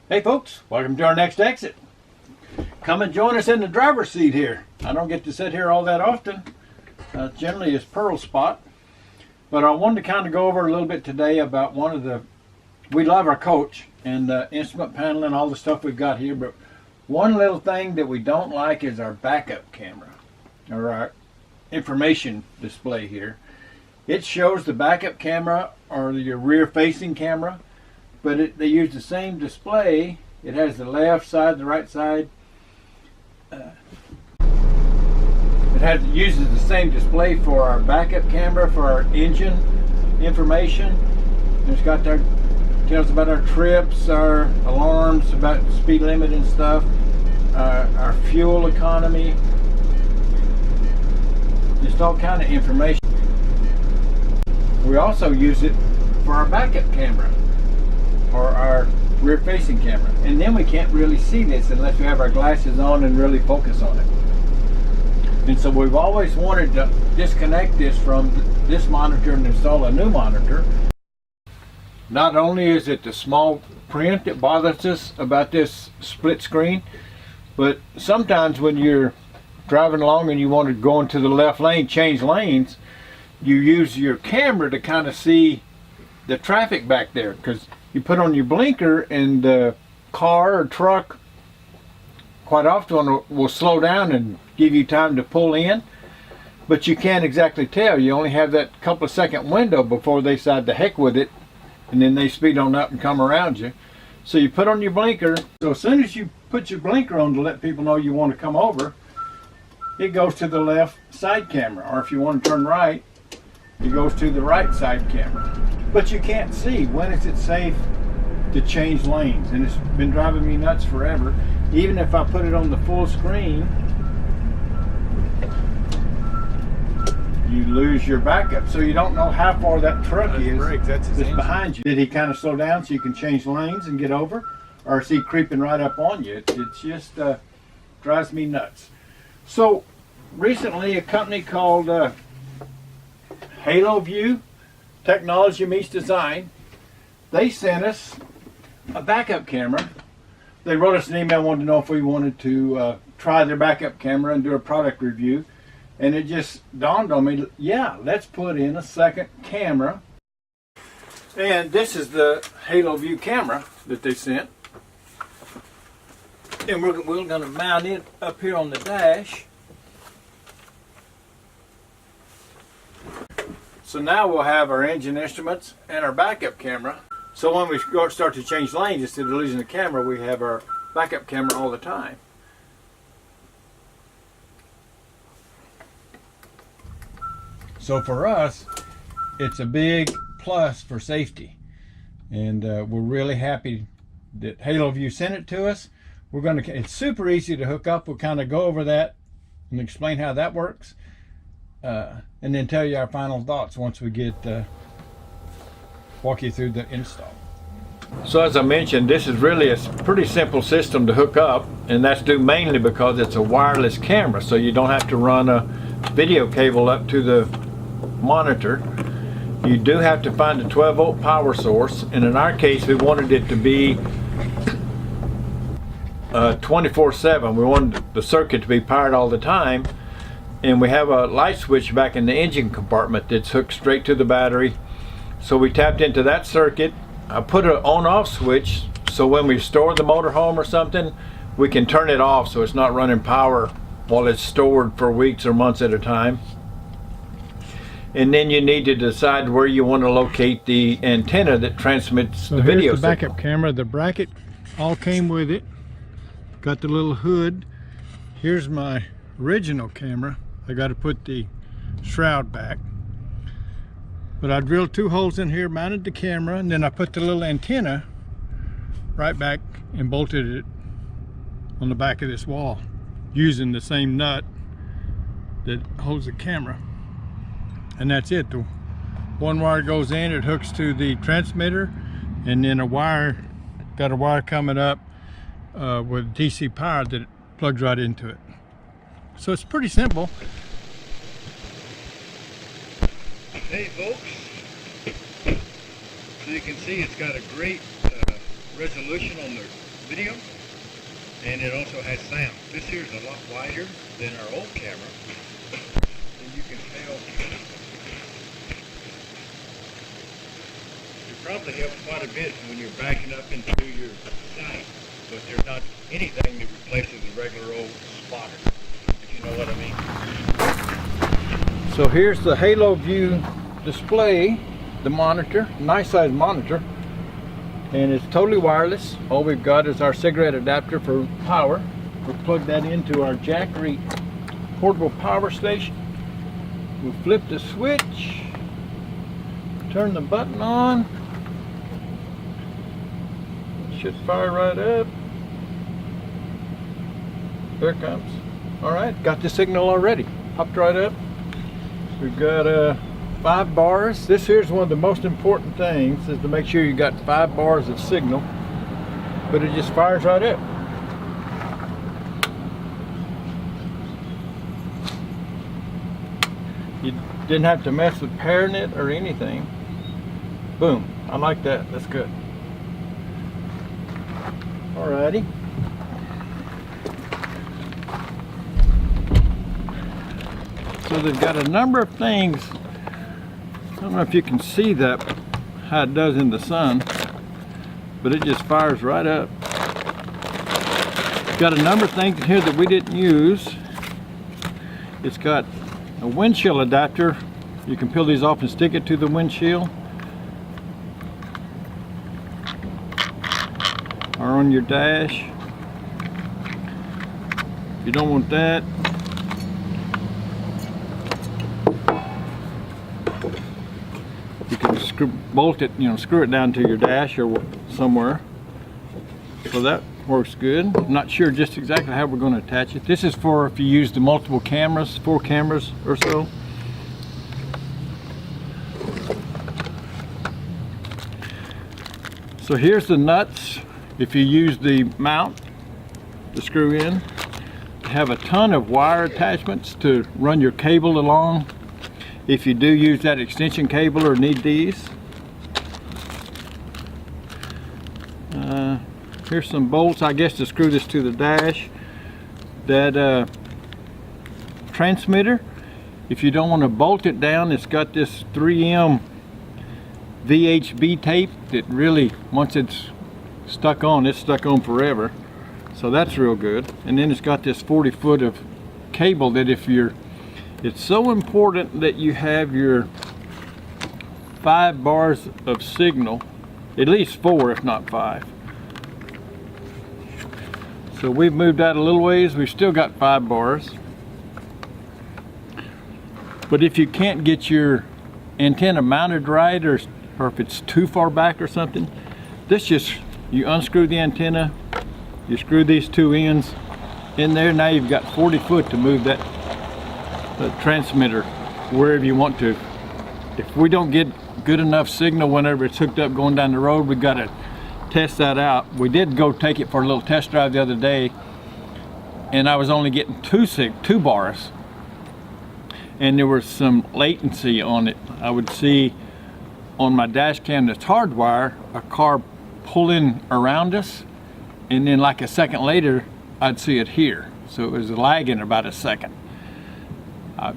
Hey folks, welcome to our next exit. Come and join us in the driver's seat here. I don't get to sit here all that often. Generally it's Pearl's spot. But I wanted to kind of go over a little bit today about we love our coach and the instrument panel and all the stuff we've got here, but one little thing that we don't like is our backup camera, or our information display here. It shows the backup camera or your rear facing camera, but they use the same display. It has the left side, the right side. It uses the same display for our backup camera, for our engine information. It's got their tells about our trips, our alarms, about speed limit and stuff, our fuel economy, just all kind of information. We also use it for our backup camera or our rear facing camera, and then we can't really see this unless we have our glasses on and really focus on it. And so we've always wanted to disconnect this from this monitor and install a new monitor. Not only is it the small print that bothers us about this split screen, but sometimes when you're driving along and you want to go into the left lane, change lanes, you use your camera to kind of see the traffic back there, because you put on your blinker and the car or truck quite often will slow down and give you time to pull in, but you can't exactly tell. You only have that couple of second window before they decide to heck with it, and then they speed on up and come around you. So you put on your blinker. So as soon as you put your blinker on to let people know you want to come over, it goes to the left side camera, or if you want to turn right, it goes to the right side camera. But you can't see when is it safe to change lanes, and it's been driving me nuts forever. Even if I put it on the full screen, you lose your backup, so you don't know how far that truck that's behind you. Did he kind of slow down so you can change lanes and get over, or is he creeping right up on you? It just drives me nuts. So recently a company called Haloview Technology Meets Design, they sent us a backup camera. They wrote us an email, wanted to know if we wanted to try their backup camera and do a product review. And it just dawned on me, yeah, let's put in a second camera. And this is the Haloview camera that they sent. And we're going to mount it up here on the dash. So now we'll have our engine instruments and our backup camera. So when we start to change lanes, instead of losing the camera, we have our backup camera all the time. So for us, it's a big plus for safety. And we're really happy that Haloview sent it to us. It's super easy to hook up. We'll kind of go over that and explain how that works. And then tell you our final thoughts once we get walk you through the install. So as I mentioned, this is really a pretty simple system to hook up, and that's due mainly because it's a wireless camera, so you don't have to run a video cable up to the monitor. You do have to find a 12-volt power source, and in our case we wanted it to be 24/7. We wanted the circuit to be powered all the time. And we have a light switch back in the engine compartment that's hooked straight to the battery. So we tapped into that circuit. I put an on-off switch, so when we store the motor home or something, we can turn it off so it's not running power while it's stored for weeks or months at a time. And then you need to decide where you want to locate the antenna that transmits the video signal. Here's the backup camera. The bracket all came with it. Got the little hood. Here's my original camera. I got to put the shroud back, but I drilled 2 holes in here, mounted the camera, and then I put the little antenna right back and bolted it on the back of this wall using the same nut that holds the camera. And that's it. The one wire goes in, it hooks to the transmitter, and then a wire coming up with DC power that plugs right into it. So it's pretty simple. Hey folks, as you can see, it's got a great resolution on the video, and it also has sound. This here is a lot wider than our old camera, and you can tell it probably helps quite a bit when you're backing up into your sight, but there's not anything that replaces a regular old spotter, if you know what I mean. So here's the Haloview display, the monitor, nice size monitor, and it's totally wireless. All we've got is our cigarette adapter for power. We'll plug that into our Jackery portable power station. We'll flip the switch, turn the button on. It should fire right up. There it comes. All right, got the signal already. Popped right up. We've got 5 bars. This here's one of the most important things, is to make sure you got 5 bars of signal, but it just fires right up. You didn't have to mess with pairing it or anything. Boom. I like that. That's good. Alrighty. So they've got a number of things. I don't know if you can see that, how it does in the sun, but it just fires right up. It's got a number of things in here that we didn't use. It's got a windshield adapter. You can peel these off and stick it to the windshield or on your dash. If you don't want that, you can bolt it, screw it down to your dash or somewhere. So that works good. I'm not sure just exactly how we're going to attach it. This is for if you use the multiple cameras, 4 cameras or so. So here's the nuts. If you use the mount to screw in, you have a ton of wire attachments to run your cable along. If you do use that extension cable or need these. Here's some bolts, I guess, to screw this to the dash. That transmitter, if you don't want to bolt it down, it's got this 3M VHB tape that really, once it's stuck on, it's stuck on forever. So that's real good. And then it's got this 40 foot of cable that it's so important that you have your 5 bars of signal, at least 4 if not 5. So we've moved out a little ways. We've still got 5 bars. But if you can't get your antenna mounted right, or if it's too far back or something, you unscrew the antenna, you screw these 2 ends in there. Now you've got 40 foot to move that transmitter wherever you want to. If we don't get good enough signal whenever it's hooked up going down the road, we've got to test that out. We did go take it for a little test drive the other day, and I was only getting 2 bars, and there was some latency on it. I would see on my dash cam that's hardwire a car pulling around us, and then like a second later I'd see it here. So it was lagging about a second. I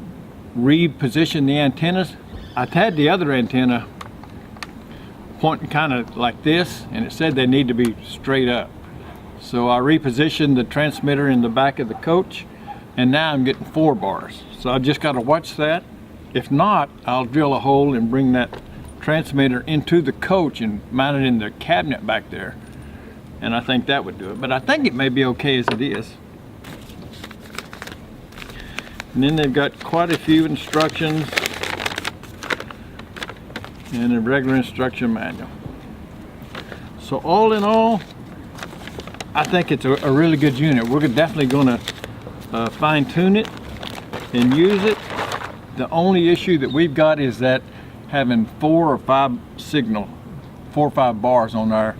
repositioned the antennas. I've had the other antenna pointing kind of like this, and it said they need to be straight up. So I repositioned the transmitter in the back of the coach, and now I'm getting 4 bars. So I've just got to watch that. If not, I'll drill a hole and bring that transmitter into the coach and mount it in the cabinet back there. And I think that would do it. But I think it may be okay as it is. And then they've got quite a few instructions and a regular instruction manual. So all in all, I think it's a really good unit. We're definitely going to fine tune it and use it. The only issue that we've got is that having 4 or 5 or 5 bars on our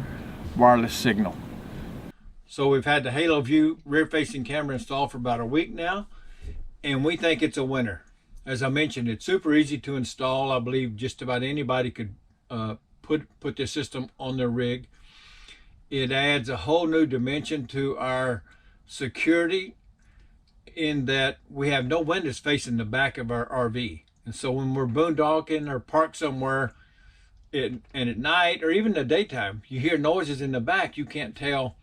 wireless signal. So we've had the Haloview rear-facing camera installed for about a week now, and we think it's a winner. As I mentioned, it's super easy to install. I believe just about anybody could put this system on their rig. It adds a whole new dimension to our security in that we have no windows facing the back of our RV. And so when we're boondocking or parked somewhere, and at night or even in the daytime, you hear noises in the back, you can't tell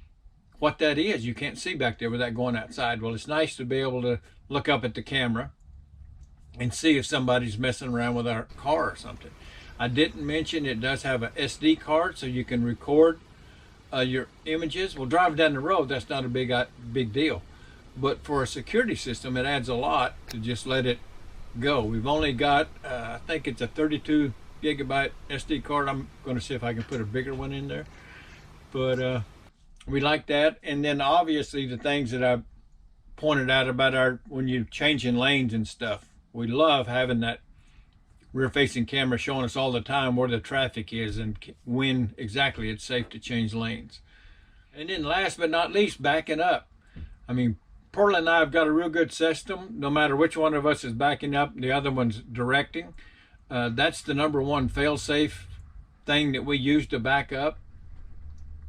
what that is. You can't see back there without going outside. Well, it's nice to be able to look up at the camera and see if somebody's messing around with our car or something. I didn't mention it does have an SD card, so you can record your images. Well, driving down the road, that's not a big deal. But for a security system, it adds a lot to just let it go. We've only got, I think it's a 32 gigabyte SD card. I'm going to see if I can put a bigger one in there. But we like that. And then obviously the things that I pointed out about when you're changing lanes and stuff. We love having that rear-facing camera showing us all the time where the traffic is and when exactly it's safe to change lanes. And then last but not least, backing up. I mean, Pearl and I have got a real good system. No matter which one of us is backing up, the other one's directing. That's the number one fail-safe thing that we use to back up,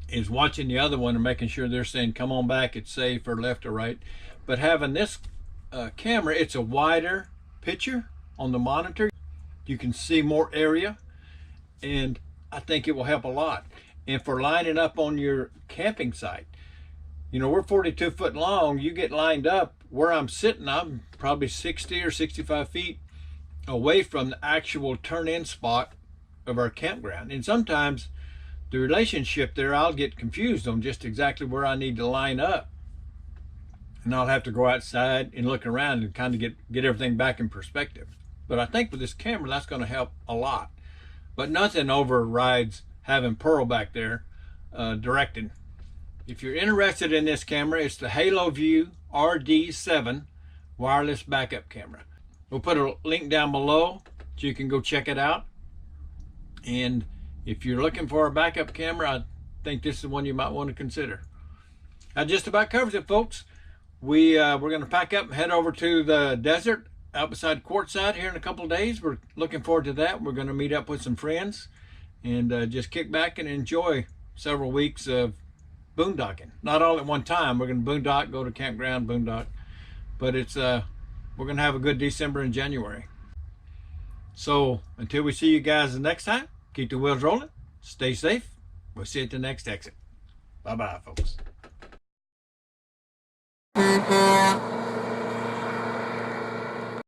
is watching the other one and making sure they're saying, come on back, it's safe, or left or right. But having this camera, it's a wider picture on the monitor. You can see more area, and I think it will help a lot. And for lining up on your camping site, you know, we're 42 foot long. You get lined up where I'm sitting, I'm probably 60 or 65 feet away from the actual turn-in spot of our campground. And sometimes the relationship there, I'll get confused on just exactly where I need to line up. And I'll have to go outside and look around and kind of get everything back in perspective. But I think with this camera, that's going to help a lot. But nothing overrides having Pearl back there directing. If you're interested in this camera, it's the Haloview RD7 wireless backup camera. We'll put a link down below so you can go check it out. And if you're looking for a backup camera, I think this is one you might want to consider. That just about covers it, folks. We're going to pack up and head over to the desert out beside Quartzsite here in a couple of days. We're looking forward to that. We're going to meet up with some friends and just kick back and enjoy several weeks of boondocking. Not all at one time. We're going to boondock, go to campground, boondock. But it's we're going to have a good December and January. So until we see you guys the next time, keep the wheels rolling, stay safe. We'll see you at the next exit. Bye-bye, folks.